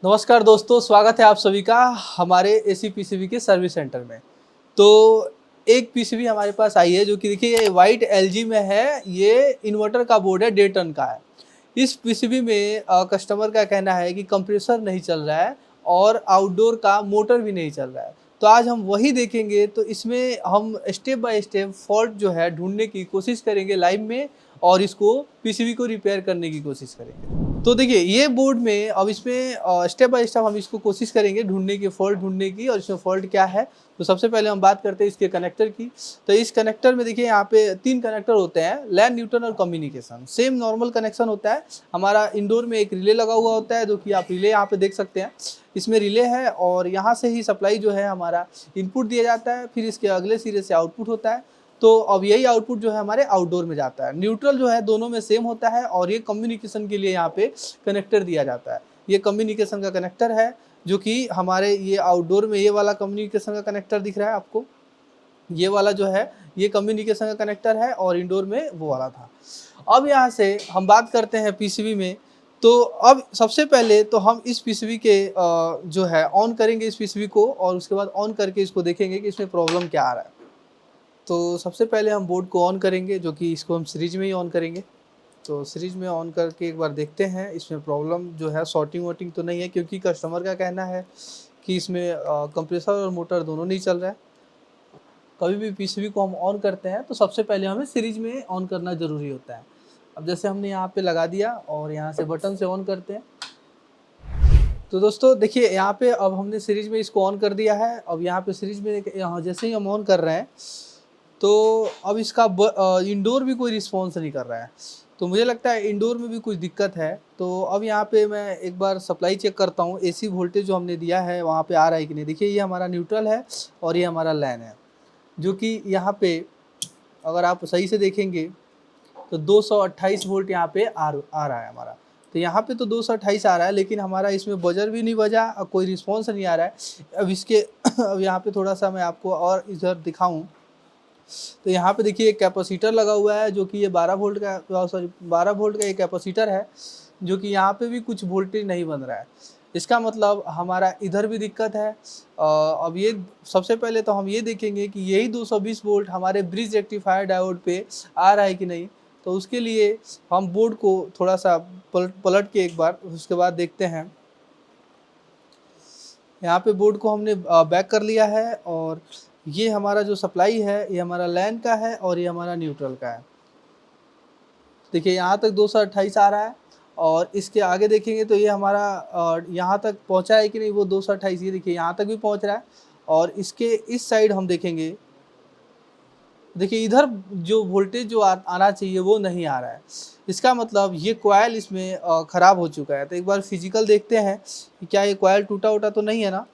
नमस्कार दोस्तों, स्वागत है आप सभी का हमारे एसी पीसीबी के सर्विस सेंटर में। तो एक पीसीबी हमारे पास आई है जो कि देखिए ये वाइट एलजी में है, ये इन्वर्टर का बोर्ड है, 1.5 टन का है। इस पीसीबी में कस्टमर का कहना है कि कंप्रेसर नहीं चल रहा है और आउटडोर का मोटर भी नहीं चल रहा है। तो आज हम वही देखेंगे, तो इसमें हम स्टेप बाय स्टेप फॉल्ट जो है ढूँढने की कोशिश करेंगे लाइव में और इसको पीसीबी को रिपेयर करने की कोशिश करेंगे। तो देखिए ये बोर्ड में अब इसमें स्टेप बाय स्टेप हम इसको कोशिश करेंगे ढूँढने की, फॉल्ट ढूँढने की और इसमें फॉल्ट क्या है। तो सबसे पहले हम बात करते हैं इसके कनेक्टर की। तो इस कनेक्टर में देखिए यहाँ पे 3 कनेक्टर होते हैं, लैन, न्यूट्रल और कम्युनिकेशन। सेम नॉर्मल कनेक्शन होता है। हमारा इंडोर में एक रिले लगा हुआ होता है, जो कि आप रिले यहाँ पे देख सकते हैं। इसमें रिले है और यहाँ से ही सप्लाई जो है हमारा इनपुट दिया जाता है, फिर इसके अगले सिरे से आउटपुट होता है। तो अब यही आउटपुट जो है हमारे आउटडोर में जाता है। न्यूट्रल जो है दोनों में सेम होता है और ये कम्युनिकेशन के लिए यहाँ पे कनेक्टर दिया जाता है। ये कम्युनिकेशन का कनेक्टर है, जो कि हमारे ये आउटडोर में ये वाला कम्युनिकेशन का कनेक्टर दिख रहा है आपको। ये वाला जो है ये कम्युनिकेशन का कनेक्टर है और इंडोर में वो वाला था। अब यहाँ से हम बात करते हैं पीसीबी में। तो अब सबसे पहले तो हम इस पीसीबी के जो है ऑन करेंगे इस पीसीबी को और उसके बाद ऑन करके इसको देखेंगे कि इसमें प्रॉब्लम क्या आ रहा है। तो सबसे पहले हम बोर्ड को ऑन करेंगे, जो कि इसको हम सीरीज में ही ऑन करेंगे। तो सीरीज में ऑन करके एक बार देखते हैं इसमें प्रॉब्लम जो है शॉर्टिंग वॉर्टिंग तो नहीं है, क्योंकि कस्टमर का कहना है कि इसमें कंप्रेसर और मोटर दोनों नहीं चल रहा है। कभी भी पीसीबी को हम ऑन करते हैं तो सबसे पहले हमें सीरीज में ऑन करना ज़रूरी होता है। अब जैसे हमने यहाँ पे लगा दिया और यहाँ से बटन से ऑन करते हैं। तो दोस्तों देखिए यहाँ पे अब हमने सीरीज में इसको ऑन कर दिया है। अब यहाँ पे सीरीज में यहाँ जैसे ही हम ऑन कर रहे हैं तो अब इसका इंडोर भी कोई रिस्पॉन्स नहीं कर रहा है। तो मुझे लगता है इंडोर में भी कुछ दिक्कत है। तो अब यहाँ पे मैं एक बार सप्लाई चेक करता हूँ, एसी वोल्टेज जो हमने दिया है वहाँ पे आ रहा है कि नहीं। देखिए ये हमारा न्यूट्रल है और ये हमारा लैन है, जो कि यहाँ पे अगर आप सही से देखेंगे तो 228 वोल्ट यहाँ पे आ रहा है हमारा। तो यहाँ पे तो 228 आ रहा है, लेकिन हमारा इसमें बजर भी नहीं बजा और कोई रिस्पॉन्स नहीं आ रहा है। अब इसके अब यहाँ पे थोड़ा सा मैं आपको और इधर दिखाऊं तो यहाँ पे देखिए एक कैपेसिटर लगा हुआ है, जो कि ये 12 वोल्ट का 12 वोल्ट का एक कैपेसिटर है, जो कि यहाँ पे भी कुछ वोल्टेज नहीं बन रहा है। इसका मतलब हमारा इधर भी दिक्कत है। अब ये सबसे पहले तो हम ये देखेंगे कि यही 220 वोल्ट हमारे ब्रिज रेक्टिफायर डायोड पे आ रहा है कि नहीं। तो उसके लिए हम बोर्ड को थोड़ा सा पलट के एक बार उसके बाद देखते हैं। यहाँ पे बोर्ड को हमने बैक कर लिया है और ये हमारा जो सप्लाई है ये हमारा लैन का है और ये हमारा न्यूट्रल का है। देखिए यहाँ तक 228 आ रहा है और इसके आगे देखेंगे तो ये हमारा यहाँ तक पहुँचा है कि नहीं, वो 228 ये देखिए यहाँ तक भी पहुँच रहा है। और इसके इस साइड हम देखेंगे, देखिए इधर जो वोल्टेज जो आना चाहिए वो नहीं आ रहा है। इसका मतलब ये कॉइल इसमें ख़राब हो चुका है। तो एक बार फिजिकल देखते हैं कि क्या ये कॉइल टूटा उटा तो नहीं है ना।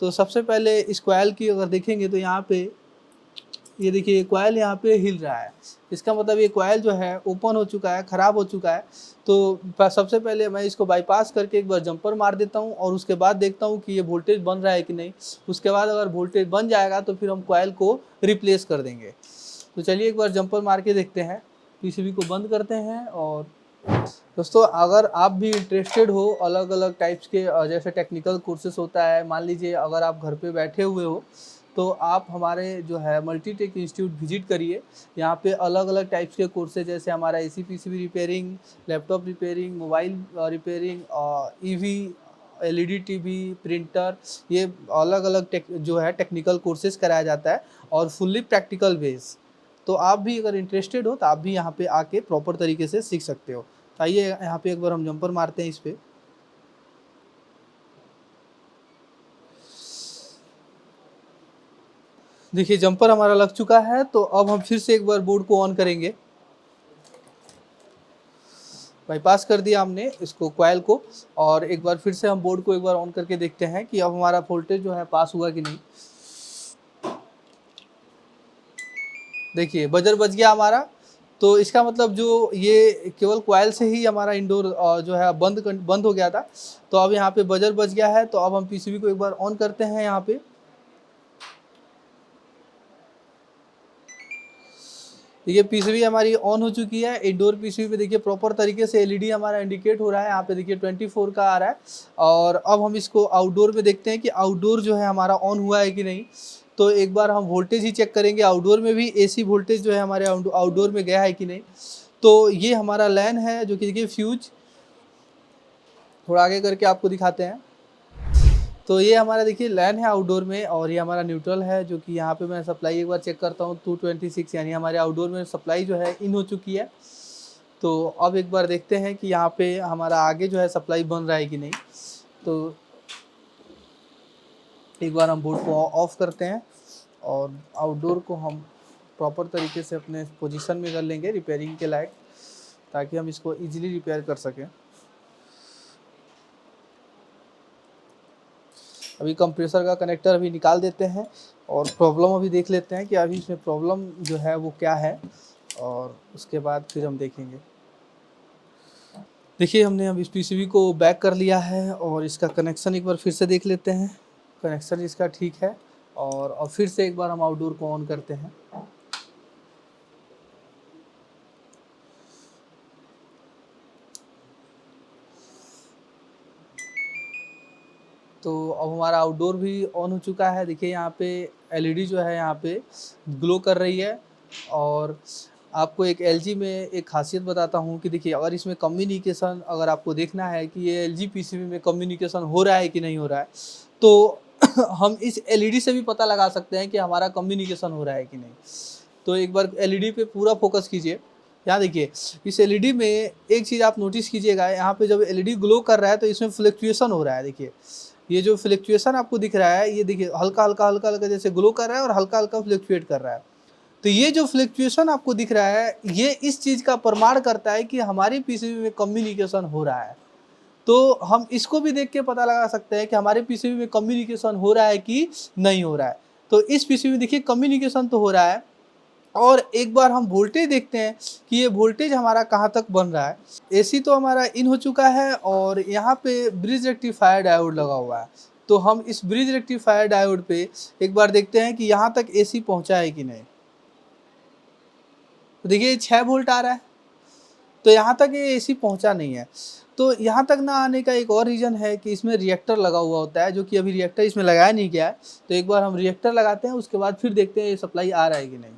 तो सबसे पहले इस कॉइल की अगर देखेंगे तो यहाँ पे ये देखिए ये कॉइल यहाँ पे हिल रहा है। इसका मतलब ये कॉइल जो है ओपन हो चुका है, ख़राब हो चुका है। तो सबसे पहले मैं इसको बाईपास करके एक बार जंपर मार देता हूँ और उसके बाद देखता हूँ कि ये वोल्टेज बन रहा है कि नहीं। उसके बाद अगर वोल्टेज बन जाएगा तो फिर हम कॉइल को रिप्लेस कर देंगे। तो चलिए एक बार जंपर मार के देखते हैं। पीसीबी को बंद करते हैं। और दोस्तों अगर आप भी इंटरेस्टेड हो अलग अलग टाइप्स के जैसे टेक्निकल कोर्सेज होता है, मान लीजिए अगर आप घर पे बैठे हुए हो तो आप हमारे जो है मल्टीटेक इंस्टीट्यूट विजिट करिए। यहाँ पे अलग अलग टाइप्स के कोर्सेज जैसे हमारा AC PCB repairing, laptop repairing, mobile repairing, EV, LED TV, printer, ये अलग अलग जो है टेक्निकल कोर्सेज कराया जाता है और फुल्ली प्रैक्टिकल बेस। तो आप भी अगर इंटरेस्टेड हो तो आप भी यहाँ पे आके प्रॉपर तरीके से सीख सकते हो। आइए यहाँ पे एक बार हम जंपर मारते हैं इस पे। देखिए जंपर हमारा लग चुका है। तो अब हम फिर से एक बार बोर्ड को ऑन करेंगे। बाईपास कर दिया हमने इसको कॉइल को और एक बार फिर से हम बोर्ड को एक बार ऑन करके देखते हैं कि अब हमारा वोल्टेज जो है पास हुआ कि नहीं। देखिए बजर बज गया हमारा। तो इसका मतलब जो ये केवल कॉइल से ही हमारा इंडोर जो है बंद हो गया था। तो अब यहाँ पे बजर बज गया है। तो अब हम पीसीबी को एक बार ऑन करते हैं यहाँ पे। देखिए पीसीबी हमारी ऑन हो चुकी है। इंडोर पीसीबी पे देखिए प्रॉपर तरीके से एलईडी हमारा इंडिकेट हो रहा है। यहाँ पे देखिए 24 का आ रहा है। और अब हम इसको आउटडोर में देखते हैं कि आउटडोर जो है हमारा ऑन हुआ है कि नहीं। तो एक बार हम वोल्टेज ही चेक करेंगे, आउटडोर में भी एसी वोल्टेज जो है हमारे आउटडोर में गया है कि नहीं। तो ये हमारा लैन है जो कि देखिए फ्यूज, थोड़ा आगे करके आपको दिखाते हैं। तो ये हमारा देखिए लैन है आउटडोर में, और ये हमारा न्यूट्रल है जो कि यहाँ पे मैं सप्लाई एक बार चेक करता हूँ 226, यानी हमारे आउटडोर में सप्लाई जो है इन हो चुकी है। तो अब एक बार देखते हैं कि यहाँ पे हमारा आगे जो है सप्लाई बन रहा है कि नहीं। तो एक बार हम बोर्ड को ऑफ करते हैं और आउटडोर को हम प्रॉपर तरीके से अपने पोजीशन में कर लेंगे रिपेयरिंग के लायक, ताकि हम इसको इजीली रिपेयर कर सकें। अभी कंप्रेसर का कनेक्टर अभी निकाल देते हैं और प्रॉब्लम अभी देख लेते हैं कि अभी इसमें प्रॉब्लम जो है वो क्या है, और उसके बाद फिर हम देखेंगे। देखिए हमने अब इस पीसीबी को बैक कर लिया है और इसका कनेक्शन एक बार फिर से देख लेते हैं। कनेक्शन इसका ठीक है, और अब फिर से एक बार हम आउटडोर को ऑन करते हैं। तो अब हमारा आउटडोर भी ऑन हो चुका है। देखिए यहाँ पे एलईडी जो है यहाँ पे ग्लो कर रही है। और आपको एक एलजी में एक खासियत बताता हूँ कि देखिए अगर इसमें कम्युनिकेशन, अगर आपको देखना है कि ये एलजी पीसीबी में कम्युनिकेशन हो रहा है कि नहीं हो रहा है, तो हम इस एलईडी से भी पता लगा सकते हैं कि हमारा कम्युनिकेशन हो रहा है कि नहीं। तो एक बार एलईडी पे पूरा फोकस कीजिए। यहाँ देखिए इस एलईडी में एक चीज़ आप नोटिस कीजिएगा, यहाँ पे जब एलईडी ग्लो कर रहा है तो इसमें फ्लक्चुएशन हो रहा है। देखिए ये जो फ्लक्चुएशन आपको दिख रहा है, ये देखिए हल्का हल्का हल्का हल्का जैसे ग्लो कर रहा है और हल्का हल्का फ्लक्चुएट कर रहा है। तो ये जो फ्लक्चुएशन आपको दिख रहा है, ये इस चीज़ का प्रमाण करता है कि हमारी पीसीबी में कम्युनिकेशन हो रहा है। तो हम इसको भी देख के पता लगा सकते हैं कि हमारे पीसीबी में कम्युनिकेशन हो रहा है कि नहीं हो रहा है। तो इस पीसीबी में देखिए कम्युनिकेशन तो हो रहा है। और एक बार हम वोल्टेज देखते हैं कि ये वोल्टेज हमारा कहाँ तक बन रहा है। एसी तो हमारा इन हो चुका है और यहाँ पे ब्रिज रेक्टिफायर डायोड लगा हुआ है। तो हम इस ब्रिज रेक्टिफायर डायोड पे एक बार देखते हैं कि यहाँ तक एसी पहुँचा है कि नहीं। तो देखिए 6 वोल्ट आ रहा है, तो यहाँ तक ये एसी पहुँचा नहीं है। तो यहाँ तक ना आने का एक और रीज़न है कि इसमें रिएक्टर लगा हुआ होता है, जो कि अभी रिएक्टर इसमें लगाया नहीं गया है। तो एक बार हम रिएक्टर लगाते हैं, उसके बाद फिर देखते हैं ये सप्लाई आ रहा है कि नहीं।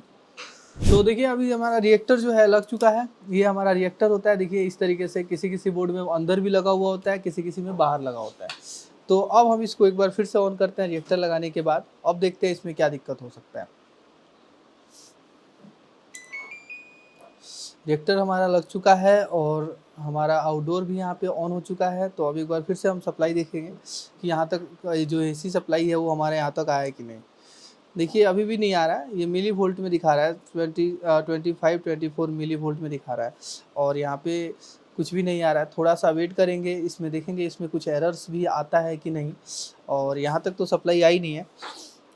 तो देखिए अभी हमारा रिएक्टर जो है लग चुका है। ये हमारा रिएक्टर होता है, देखिए इस तरीके से किसी किसी बोर्ड में अंदर भी लगा हुआ होता है, किसी किसी में बाहर लगा होता है। तो अब हम इसको एक बार फिर से ऑन करते हैं रिएक्टर लगाने के बाद। अब देखते हैं इसमें क्या दिक्कत हो सकता है। रिएक्टर हमारा लग चुका है और हमारा आउटडोर भी यहाँ पे ऑन हो चुका है। तो अब एक बार फिर से हम सप्लाई देखेंगे कि यहाँ तक जो एसी सप्लाई है वो हमारे यहाँ तक आया है कि नहीं। देखिए अभी भी नहीं आ रहा है, ये मिली वोल्ट में दिखा रहा है, 24 मिली वोल्ट में दिखा रहा है। और यहाँ पे कुछ भी नहीं आ रहा है। थोड़ा सा वेट करेंगे, इसमें देखेंगे इसमें कुछ एरर्स भी आता है कि नहीं। और यहाँ तक तो सप्लाई आई नहीं है।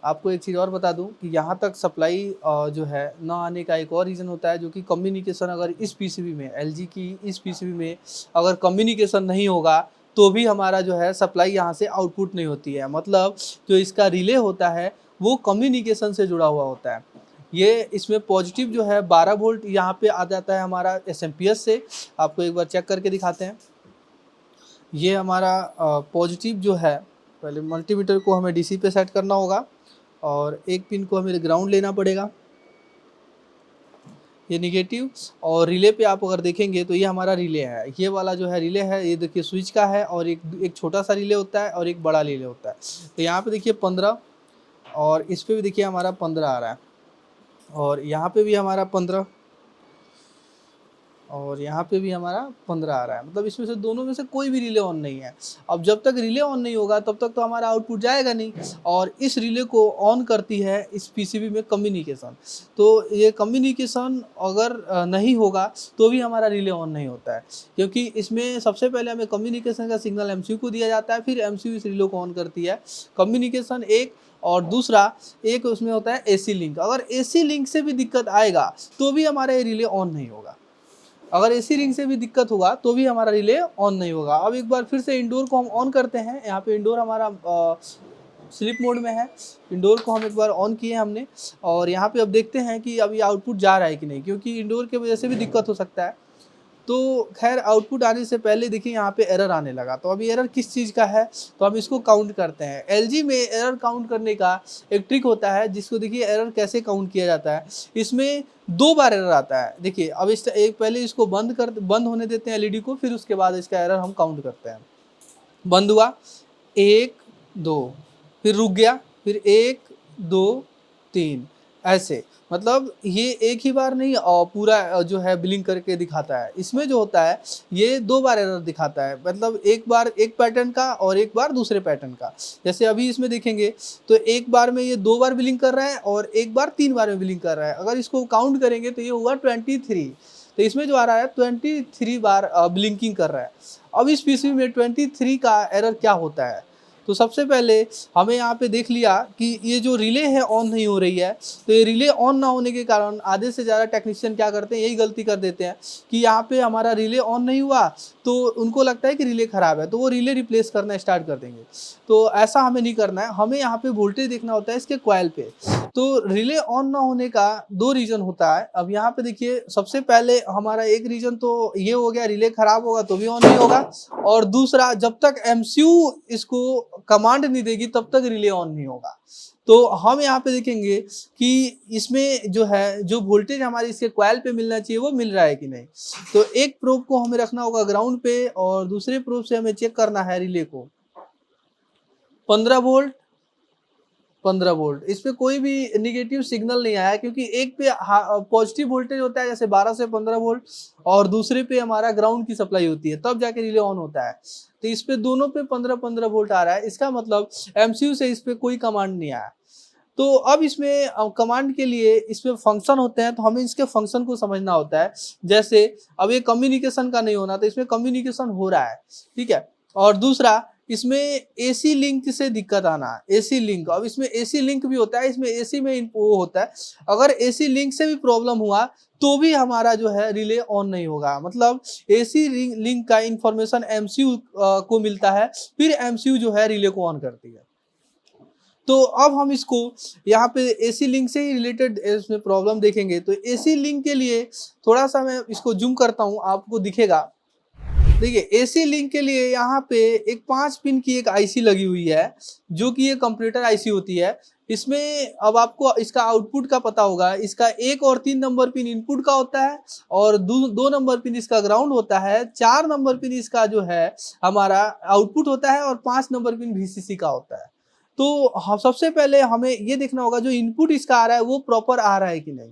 आपको एक चीज़ और बता दूं कि यहाँ तक सप्लाई जो है ना आने का एक और रीज़न होता है, जो कि कम्युनिकेशन अगर इस पीसीबी में, एलजी की इस पीसीबी में अगर कम्युनिकेशन नहीं होगा तो भी हमारा जो है सप्लाई यहाँ से आउटपुट नहीं होती है। मतलब जो इसका रिले होता है वो कम्युनिकेशन से जुड़ा हुआ होता है। ये इसमें पॉजिटिव जो है 12 वोल्ट यहाँ पे आ जाता है हमारा एसएमपीएस से। आपको एक बार चेक करके दिखाते हैं। ये हमारा पॉजिटिव जो है, पहले मल्टीमीटर को हमें डीसी पे सेट करना होगा और एक पिन को हमें ग्राउंड लेना पड़ेगा, ये निगेटिव। और रिले पे आप अगर देखेंगे तो ये हमारा रिले है, ये वाला जो है रिले है, ये देखिए स्विच का है। और एक छोटा सा रिले होता है और एक बड़ा रिले होता है। तो यहाँ पे देखिए 15, और इस पे भी देखिए हमारा 15 आ रहा है, और यहाँ पे भी हमारा 15, और यहाँ पे भी हमारा 15 आ रहा है। मतलब इसमें से दोनों में से कोई भी रिले ऑन नहीं है। अब जब तक रिले ऑन नहीं होगा तब तक तो हमारा आउटपुट जाएगा नहीं। और इस रिले को ऑन करती है इस पीसीबी में कम्युनिकेशन। तो ये कम्युनिकेशन अगर नहीं होगा तो भी हमारा रिले ऑन नहीं होता है, क्योंकि इसमें सबसे पहले हमें कम्युनिकेशन का सिग्नल एमसीयू को दिया जाता है, फिर एमसीयू इस रिले को ऑन करती है। कम्युनिकेशन एक, और दूसरा एक उसमें होता है एसी लिंक। अगर एसी लिंक से भी दिक्कत आएगा तो भी हमारा ये रिले ऑन नहीं होगा। अगर एसी रिंग से भी दिक्कत होगा तो भी हमारा रिले ऑन नहीं होगा। अब एक बार फिर से इंडोर को हम ऑन करते हैं। यहाँ पे इंडोर हमारा स्लीप मोड में है। इंडोर को हम एक बार ऑन किए हमने और यहाँ पे अब देखते हैं कि अभी आउटपुट जा रहा है कि नहीं, क्योंकि इंडोर की वजह से भी दिक्कत हो सकता है। तो खैर आउटपुट आने से पहले देखिए यहाँ पे एरर आने लगा। तो अभी एरर किस चीज़ का है, तो हम इसको काउंट करते हैं। एलजी में एरर काउंट करने का एक ट्रिक होता है, जिसको देखिए एरर कैसे काउंट किया जाता है। इसमें 2 बार एरर आता है। देखिए अब इस एक पहले इसको बंद होने देते हैं एलईडी को, फिर उसके बाद इसका एरर हम काउंट करते हैं। बंद हुआ 1 2, फिर रुक गया, फिर 1 2 3, ऐसे मतलब ये एक ही बार नहीं पूरा जो है ब्लिंक करके दिखाता है। इसमें जो होता है ये 2 बार एरर दिखाता है, मतलब एक बार एक पैटर्न का और एक बार दूसरे पैटर्न का। जैसे अभी इसमें देखेंगे तो एक बार में ये 2 बार ब्लिंक कर रहा है और एक बार 3 बार में ब्लिंक कर रहा है। अगर इसको काउंट करेंगे तो ये हुआ 23। तो इसमें जो आ रहा है 23 बार ब्लिंकिंग कर रहा है। अब इस पीसीबी में 23 का एरर क्या होता है, तो सबसे पहले हमें यहाँ पे देख लिया कि ये जो रिले है ऑन नहीं हो रही है। तो ये रिले ऑन ना होने के कारण आधे से ज़्यादा टेक्नीशियन क्या करते हैं, यही गलती कर देते हैं कि यहाँ पे हमारा रिले ऑन नहीं हुआ तो उनको लगता है कि रिले ख़राब है, तो वो रिले रिप्लेस करना स्टार्ट कर देंगे। तो ऐसा हमें नहीं करना है, हमें यहाँ पे वोल्टेज देखना होता है इसके कॉइल पे। तो रिले ऑन ना होने का 2 रीज़न होता है। अब यहाँ पे देखिए सबसे पहले हमारा एक रीज़न तो ये हो गया, रिले ख़राब होगा तो भी ऑन नहीं होगा, और दूसरा जब तक एमसीयू इसको कमांड नहीं देगी तब तक रिले ऑन नहीं होगा। तो हम यहाँ पे देखेंगे कि इसमें जो है जो वोल्टेज हमारी इसके कॉइल पे मिलना चाहिए वो मिल रहा है कि नहीं। तो एक प्रोब को हमें रखना होगा ग्राउंड पे और दूसरे प्रोब से हमें चेक करना है रिले को। 15 वोल्ट 15 वोल्ट, इस पे कोई भी नेगेटिव सिग्नल नहीं आया, क्योंकि एक पे पॉजिटिव वोल्टेज होता है जैसे 12 से 15 वोल्ट और दूसरे पे हमारा ग्राउंड की सप्लाई होती है, तब जाके रिले ऑन होता है। तो इस पे दोनों पे 15-15 वोल्ट आ रहा है, इसका मतलब एमसीयू से इस पे कोई कमांड नहीं आया। तो अब इसमें कमांड के लिए इसमें फंक्शन होते हैं, तो हमें इसके फंक्शन को समझना होता है। जैसे अब ये कम्युनिकेशन का नहीं होना, तो इसमें कम्युनिकेशन हो रहा है, ठीक है। और दूसरा इसमें एसी लिंक से दिक्कत आना, एसी लिंक। अब इसमें एसी लिंक भी होता है, इसमें एसी में वो होता है, अगर एसी लिंक से भी प्रॉब्लम हुआ तो भी हमारा जो है रिले ऑन नहीं होगा। मतलब एसी लिंक का इंफॉर्मेशन एमसीयू को मिलता है, फिर एमसीयू जो है रिले को ऑन करती है। तो अब हम इसको यहाँ पे एसी लिंक से ही रिलेटेड इसमें प्रॉब्लम देखेंगे। तो एसी लिंक के लिए थोड़ा सा मैं इसको जूम करता हूँ, आपको दिखेगा। देखिए एसी लिंक के लिए यहाँ पे एक 5 पिन की एक आईसी लगी हुई है, जो कि ये कंप्यूटर आईसी होती है। इसमें अब आपको इसका आउटपुट का पता होगा, इसका 1 और 3 नंबर पिन इनपुट का होता है और 2 नंबर पिन इसका ग्राउंड होता है, 4 नंबर पिन इसका जो है हमारा आउटपुट होता है और 5 नंबर पिन वीसीसी का होता है। तो सबसे पहले हमें ये देखना होगा जो इनपुट इसका आ रहा है वो प्रॉपर आ रहा है कि नहीं।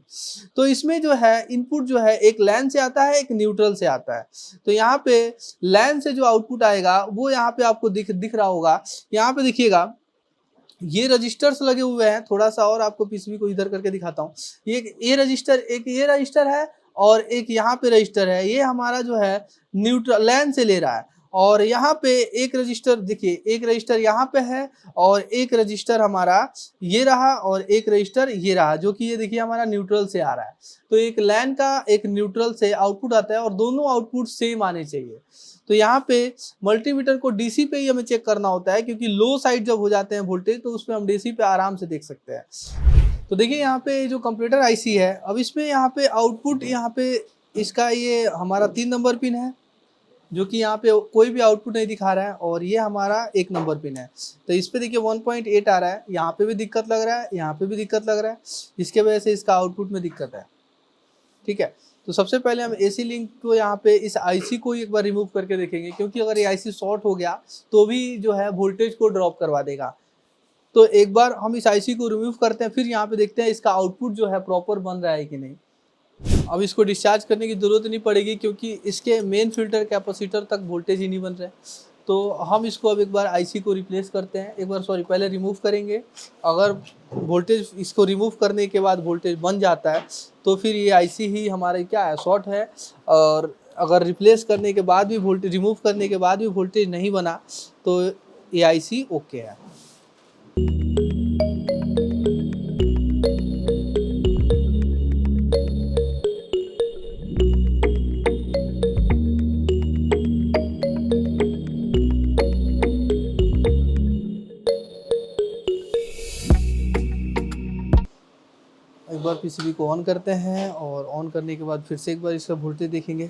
तो इसमें जो है इनपुट जो है एक लैन से आता है, एक न्यूट्रल से आता है। तो यहाँ पे लैन से जो आउटपुट आएगा वो यहाँ पे आपको दिख रहा होगा। यहाँ पे देखिएगा ये रजिस्टर्स लगे हुए हैं, थोड़ा सा और आपको पीसीबी को इधर करके दिखाता हूँ। ये रजिस्टर, एक ये रजिस्टर है और एक यहाँ पे रजिस्टर है। ये हमारा जो है न्यूट्रल लैन से ले रहा है। और यहाँ पे एक रजिस्टर देखिए, एक रजिस्टर यहाँ पे है और एक रजिस्टर हमारा ये रहा और एक रजिस्टर ये रहा, जो कि ये देखिए हमारा न्यूट्रल से आ रहा है। तो एक लैन का एक न्यूट्रल से आउटपुट आता है और दोनों आउटपुट सेम आने चाहिए। तो यहाँ पे मल्टीमीटर को डीसी पे ही हमें चेक करना होता है, क्योंकि लो साइड जब हो जाते हैं वोल्टेज तो उसमें हम डीसी पे आराम से देख सकते हैं। तो देखिए यहाँ पे जो कंप्यूटर आईसी है, अब इसमें यहाँ पे आउटपुट, यहाँ पे इसका ये हमारा 3 नंबर पिन है, जो कि यहाँ पे कोई भी आउटपुट नहीं दिखा रहा है, और ये हमारा 1 नंबर पिन है। तो इस पे देखिए 1.8 आ रहा है, यहाँ पे भी दिक्कत लग रहा है, यहाँ पे भी दिक्कत लग रहा है, इसके वजह से इसका आउटपुट में दिक्कत है, ठीक है। तो सबसे पहले हम एसी लिंक को यहाँ पे इस आईसी को एक बार रिमूव करके देखेंगे, क्योंकि अगर ये आईसी शॉर्ट हो गया तो भी जो है वोल्टेज को ड्रॉप करवा देगा। तो एक बार हम इस आईसी को रिमूव करते हैं, फिर यहाँ पे देखते हैं इसका आउटपुट जो है प्रॉपर बन रहा है कि नहीं। अब इसको डिस्चार्ज करने की ज़रूरत नहीं पड़ेगी, क्योंकि इसके मेन फिल्टर कैपेसिटर तक वोल्टेज ही नहीं बन रहा है। तो हम इसको अब एक बार आईसी को रिप्लेस करते हैं, एक बार पहले रिमूव करेंगे। अगर वोल्टेज इसको रिमूव करने के बाद वोल्टेज बन जाता है तो फिर ये आईसी ही हमारे क्या है, शॉर्ट है। और अगर रिप्लेस करने के बाद भी वोल्टेज, रिमूव करने के बाद भी वोल्टेज नहीं बना तो ये आईसी ओके है। एक बार पीसीबी को ऑन करते हैं और ऑन करने के बाद फिर से एक बार इसका वोल्टेज देखेंगे।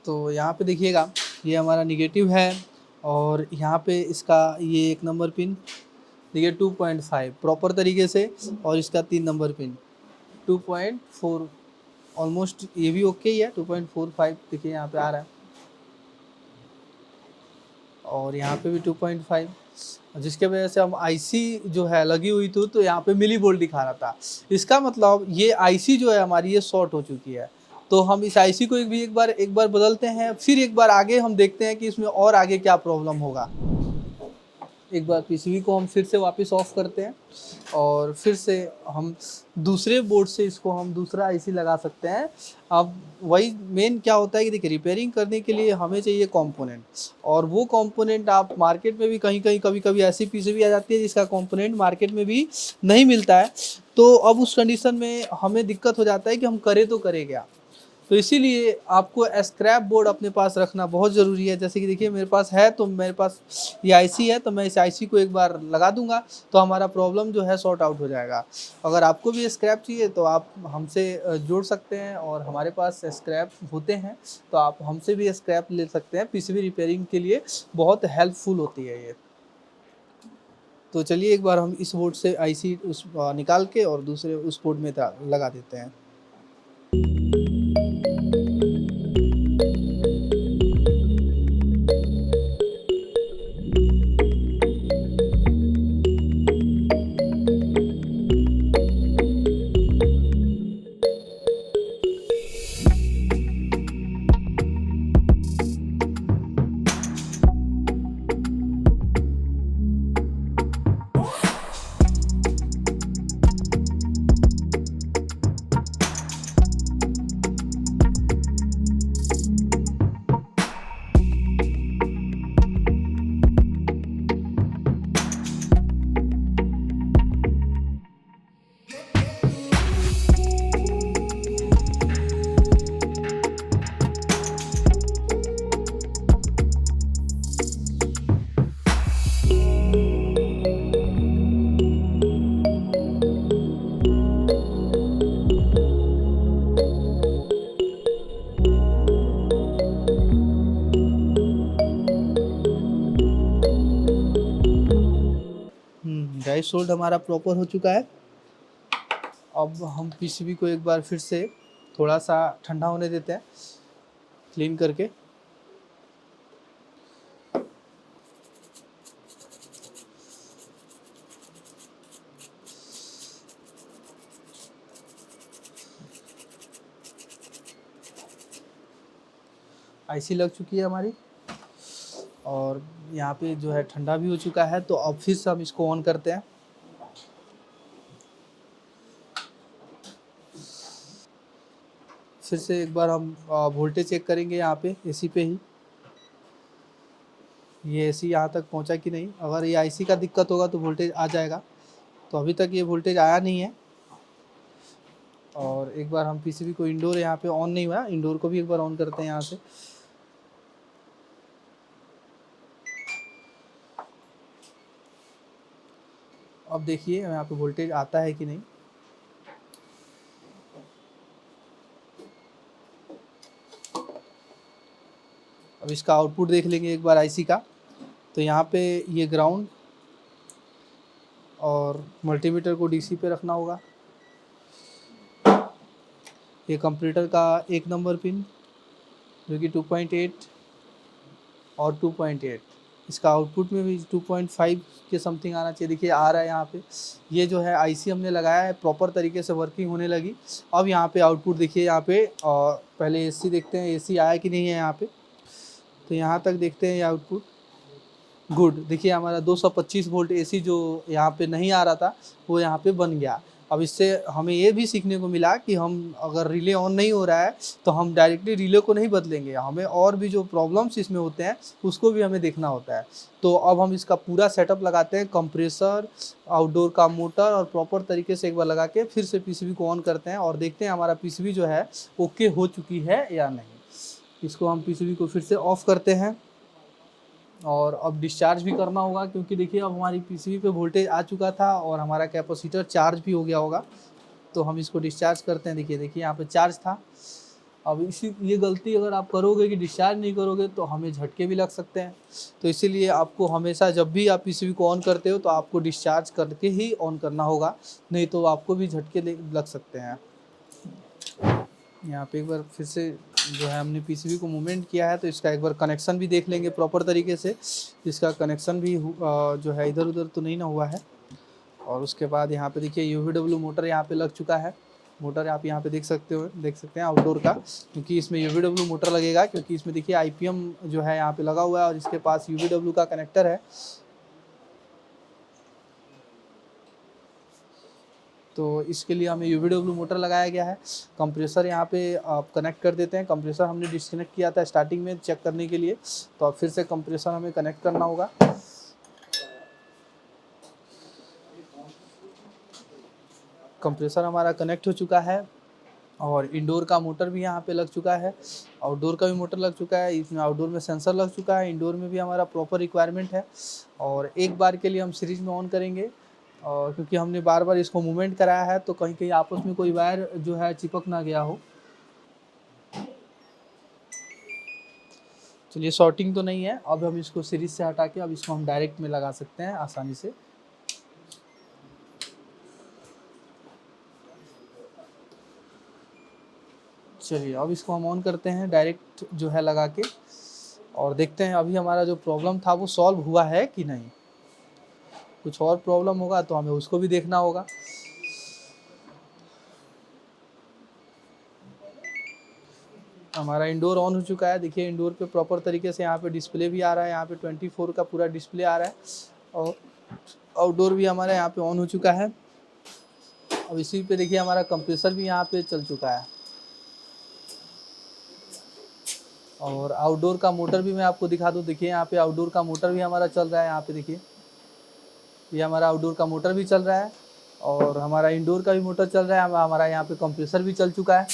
तो यहाँ पे देखिएगा ये हमारा निगेटिव है और यहाँ पे इसका ये 1 नंबर पिन देखिए 2.5 प्रॉपर तरीके से, और इसका 3 नंबर पिन 2.4 ऑलमोस्ट ये भी ओके ही है। 2.45 देखिए यहाँ पे आ रहा है और यहाँ पे भी 2.5, जिसके वजह से हम आईसी जो है लगी हुई थी तो यहाँ पे मिली वोल्ट दिखा रहा था। इसका मतलब ये आईसी जो है हमारी ये शॉर्ट हो चुकी है। तो हम इस आईसी को एक बार बदलते हैं, फिर एक बार आगे हम देखते हैं कि इसमें और आगे क्या प्रॉब्लम होगा। एक बार पीसीबी को हम फिर से वापस ऑफ करते हैं और फिर से हम दूसरे बोर्ड से इसको हम दूसरा आईसी लगा सकते हैं। अब वही मेन क्या होता है कि देखिए रिपेयरिंग करने के लिए हमें चाहिए कंपोनेंट, और वो कंपोनेंट आप मार्केट में भी कहीं कहीं कभी कभी ऐसी पीसीबी आ जाती है जिसका कंपोनेंट मार्केट में भी नहीं मिलता है। तो अब उस कंडीशन में हमें दिक्कत हो जाता है कि हम करें तो करें क्या। तो इसीलिए आपको स्क्रैप बोर्ड अपने पास रखना बहुत ज़रूरी है। जैसे कि देखिए मेरे पास है, तो मेरे पास ये आईसी है, तो मैं इस आईसी को एक बार लगा दूंगा तो हमारा प्रॉब्लम जो है सॉर्ट आउट हो जाएगा। अगर आपको भी स्क्रैप चाहिए तो आप हमसे जुड़ सकते हैं, और हमारे पास स्क्रैप होते हैं तो आप हमसे भी स्क्रैप ले सकते हैं। पीसीबी रिपेयरिंग के लिए बहुत हेल्पफुल होती है ये। तो चलिए एक बार हम इस बोर्ड से आईसी उस निकाल के और दूसरे उस बोर्ड में लगा देते हैं। ड्राई सोल्ड हमारा प्रॉपर हो चुका है। अब हम पीसीबी को एक बार फिर से थोड़ा सा ठंडा होने देते हैं क्लीन करके। आईसी लग चुकी है हमारी और यहाँ पे जो है ठंडा भी हो चुका है। तो अब फिर से हम इसको ऑन करते हैं। फिर से एक बार हम वोल्टेज चेक करेंगे यहाँ पे एसी पे ही, ये एसी यहाँ तक पहुँचा कि नहीं। अगर ये आईसी का दिक्कत होगा तो वोल्टेज आ जाएगा, तो अभी तक ये वोल्टेज आया नहीं है। और एक बार हम पीसीबी को इंडोर यहाँ पे ऑन नहीं हुआ, इंडोर को भी एक बार ऑन करते हैं यहाँ से। अब देखिए यहाँ पे वोल्टेज आता है कि नहीं। अब इसका आउटपुट देख लेंगे एक बार आईसी का। तो यहाँ पे ये ग्राउंड और मल्टीमीटर को डीसी पे रखना होगा। ये कंप्यूटर का 1 नंबर पिन जो कि 2.8 और 2.8, इसका आउटपुट में भी 2.5 के समथिंग आना चाहिए। देखिए आ रहा है यहाँ पे। ये जो है आईसी हमने लगाया है, प्रॉपर तरीके से वर्किंग होने लगी। अब यहाँ पे आउटपुट देखिए यहाँ पे, और पहले एसी देखते हैं एसी आया कि नहीं है यहाँ पे। तो यहाँ तक देखते हैं ये आउटपुट गुड। देखिए हमारा 225 वोल्ट एसी जो यहाँ पे नहीं आ रहा था वो यहाँ पे बन गया। अब इससे हमें ये भी सीखने को मिला कि हम अगर रिले ऑन नहीं हो रहा है तो हम डायरेक्टली रिले को नहीं बदलेंगे, हमें और भी जो प्रॉब्लम्स इसमें होते हैं उसको भी हमें देखना होता है। तो अब हम इसका पूरा सेटअप लगाते हैं, कंप्रेसर, आउटडोर का मोटर, और प्रॉपर तरीके से एक बार लगा के फिर से पीसीबी को ऑन करते हैं और देखते हैं हमारा पीसीबी जो है ओके हो चुकी है या नहीं। इसको हम पीसीबी को फिर से ऑफ करते हैं और अब डिस्चार्ज भी करना होगा, क्योंकि देखिए अब हमारी पीसीबी पे वोल्टेज आ चुका था और हमारा कैपेसिटर चार्ज भी हो गया होगा। तो हम इसको डिस्चार्ज करते हैं। देखिए यहाँ पे चार्ज था। अब ये गलती अगर आप करोगे कि डिस्चार्ज नहीं करोगे तो हमें झटके भी लग सकते हैं। तो इसीलिए आपको हमेशा जब भी आप पीसीबी को ऑन करते हो तो आपको डिस्चार्ज करके ही ऑन करना होगा, नहीं तो आपको भी झटके लग सकते हैं। यहाँ पे एक बार फिर से जो है हमने पीसीबी को मूवमेंट किया है, तो इसका एक बार कनेक्शन भी देख लेंगे प्रॉपर तरीके से। इसका कनेक्शन भी जो है इधर उधर तो नहीं ना हुआ है। और उसके बाद यहाँ पे देखिए यूवीडब्ल्यू मोटर यहाँ पे लग चुका है। मोटर आप यहाँ पे देख सकते हैं आउटडोर का, क्योंकि इसमें यूवीडब्ल्यू मोटर लगेगा, क्योंकि इसमें देखिए आईपीएम जो है यहाँ पे लगा हुआ है और इसके पास यूवीडब्ल्यू का कनेक्टर है। तो इसके लिए हमें यूवीडब्ल्यू मोटर लगाया गया है। कंप्रेसर यहाँ पे आप कनेक्ट कर देते हैं। कंप्रेसर हमने डिस्कनेक्ट किया था स्टार्टिंग में चेक करने के लिए, तो अब फिर से कंप्रेसर हमें कनेक्ट करना होगा। कंप्रेसर हमारा कनेक्ट हो चुका है और इंडोर का मोटर भी यहाँ पे लग चुका है। आउटडोर का भी मोटर लग चुका है। इसमें आउटडोर में सेंसर लग चुका है, इंडोर में भी हमारा प्रॉपर रिक्वायरमेंट है। और एक बार के लिए हम सीरीज में ऑन करेंगे, और क्योंकि हमने बार बार इसको मूवमेंट कराया है तो कहीं कहीं आपस में कोई वायर जो है चिपक ना गया हो। चलिए, शॉर्टिंग तो नहीं है। अब हम इसको सीरीज से हटा के अब इसको हम डायरेक्ट में लगा सकते हैं आसानी से। चलिए, अब इसको हम ऑन करते हैं डायरेक्ट जो है लगा के, और देखते हैं अभी हमारा जो प्रॉब्लम था वो सॉल्व हुआ है कि नहीं। कुछ और प्रॉब्लम होगा तो हमें उसको भी देखना होगा। हमारा इंडोर ऑन हो चुका है। देखिए इंडोर पे प्रॉपर तरीके से यहाँ पे डिस्प्ले भी आ रहा है, यहाँ पे 24 का पूरा डिस्प्ले आ रहा है। और आउटडोर भी हमारा यहाँ पे ऑन हो चुका है। अब इसी पे देखिए हमारा कंप्रेसर भी यहाँ पे चल चुका है। और आउटडोर का मोटर भी मैं आपको दिखा दूँ। देखिए यहाँ पे आउटडोर का मोटर भी हमारा चल रहा है। यहाँ पे देखिए ये हमारा आउटडोर का मोटर भी चल रहा है और हमारा इंडोर का भी मोटर चल रहा है। हमारा यहाँ पे कंप्रेसर भी चल चुका है।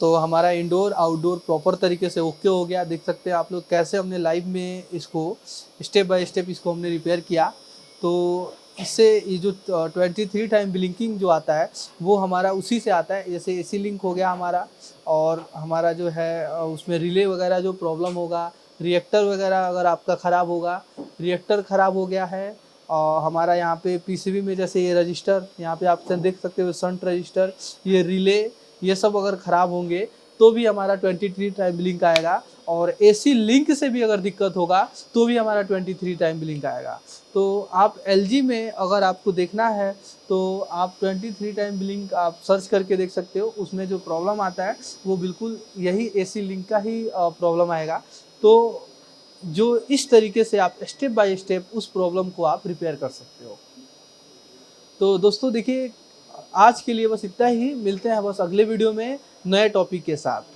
तो हमारा इंडोर आउटडोर प्रॉपर तरीके से ओके हो गया। देख सकते हैं आप लोग कैसे हमने लाइव में इसको स्टेप बाय स्टेप इसको हमने रिपेयर किया। तो इससे ये जो 23 टाइम ब्लिंकिंग जो आता है वो हमारा उसी से आता है। जैसे एसी लिंक हो गया हमारा, और हमारा जो है उसमें रिले वगैरह जो प्रॉब्लम होगा, रिएक्टर वगैरह अगर आपका ख़राब होगा, रिएक्टर ख़राब हो गया है, और हमारा यहाँ पे पीसीबी में जैसे ये रजिस्टर यहाँ पे आप देख सकते हो, शंट रजिस्टर, ये रिले, ये सब अगर ख़राब होंगे तो भी हमारा 23 टाइम ब्लिंक आएगा। और एसी लिंक से भी अगर दिक्कत होगा तो भी हमारा 23 टाइम ब्लिंक आएगा। तो आप एलजी में अगर आपको देखना है तो आप 23 टाइम ब्लिंक आप सर्च करके देख सकते हो। उसमें जो प्रॉब्लम आता है वो बिल्कुल यही एसी लिंक का ही प्रॉब्लम आएगा। तो जो इस तरीके से आप स्टेप बाय स्टेप उस प्रॉब्लम को आप रिपेयर कर सकते हो। तो दोस्तों देखिए, आज के लिए बस इतना ही। मिलते हैं बस अगले वीडियो में नए टॉपिक के साथ।